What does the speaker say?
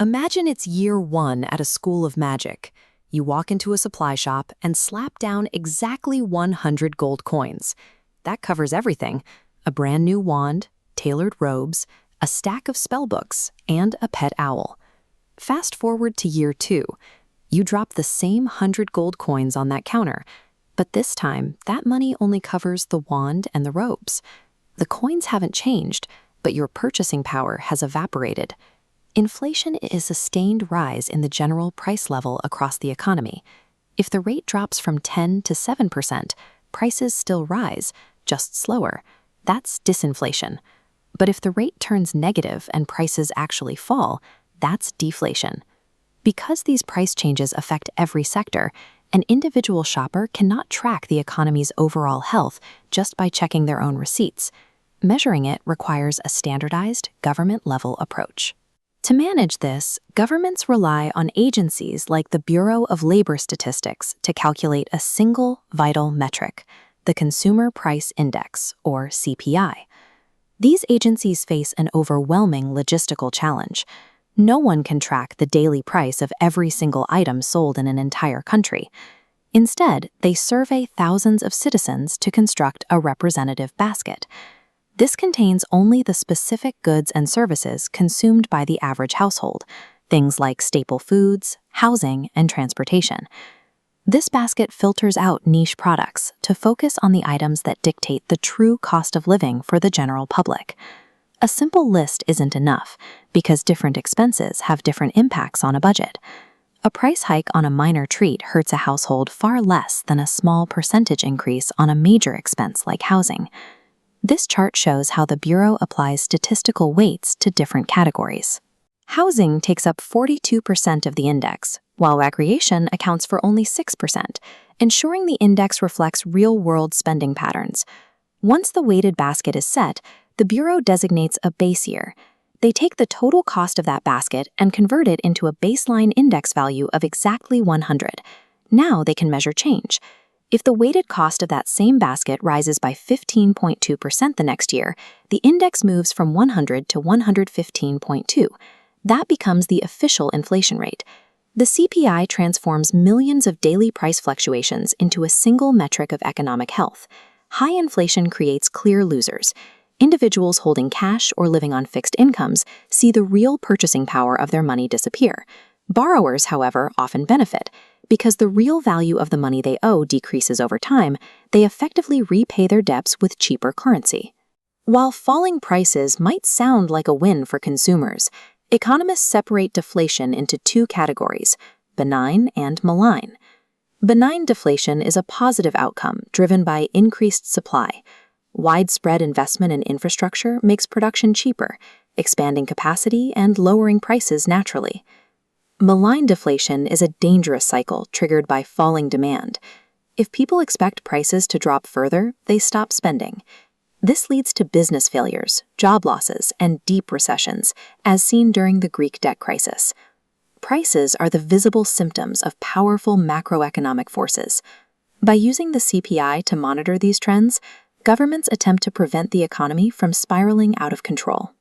Imagine it's year one at a school of magic. You walk into a supply shop and slap down exactly 100 gold coins. That covers everything: a brand new wand, tailored robes, a stack of spell books, and a pet owl. Fast forward to year two. You drop the same 100 gold coins on that counter, but this time, that money only covers the wand and the robes. The coins haven't changed, but your purchasing power has evaporated. Inflation is a sustained rise in the general price level across the economy. If the rate drops from 10 to 7%, prices still rise, just slower. That's disinflation. But if the rate turns negative and prices actually fall, that's deflation. Because these price changes affect every sector, an individual shopper cannot track the economy's overall health just by checking their own receipts. Measuring it requires a standardized, government-level approach. To manage this, governments rely on agencies like the Bureau of Labor Statistics to calculate a single vital metric, the Consumer Price Index, or CPI. These agencies face an overwhelming logistical challenge. No one can track the daily price of every single item sold in an entire country. Instead, they survey thousands of citizens to construct a representative basket. This contains only the specific goods and services consumed by the average household, things like staple foods, housing, and transportation. This basket filters out niche products to focus on the items that dictate the true cost of living for the general public. A simple list isn't enough, because different expenses have different impacts on a budget. A price hike on a minor treat hurts a household far less than a small percentage increase on a major expense like housing. This chart shows how the Bureau applies statistical weights to different categories. Housing takes up 42% of the index, while recreation accounts for only 6%, ensuring the index reflects real-world spending patterns. Once the weighted basket is set, the Bureau designates a base year. They take the total cost of that basket and convert it into a baseline index value of exactly 100. Now they can measure change. If the weighted cost of that same basket rises by 15.2% the next year, the index moves from 100 to 115.2. That becomes the official inflation rate. The CPI transforms millions of daily price fluctuations into a single metric of economic health. High inflation creates clear losers. Individuals holding cash or living on fixed incomes see the real purchasing power of their money disappear. Borrowers, however, often benefit. Because the real value of the money they owe decreases over time, they effectively repay their debts with cheaper currency. While falling prices might sound like a win for consumers, economists separate deflation into two categories: benign and malign. Benign deflation is a positive outcome driven by increased supply. Widespread investment in infrastructure makes production cheaper, expanding capacity and lowering prices naturally. Malign deflation is a dangerous cycle triggered by falling demand. If people expect prices to drop further, they stop spending. This leads to business failures, job losses, and deep recessions, as seen during the Greek debt crisis. Prices are the visible symptoms of powerful macroeconomic forces. By using the CPI to monitor these trends, governments attempt to prevent the economy from spiraling out of control.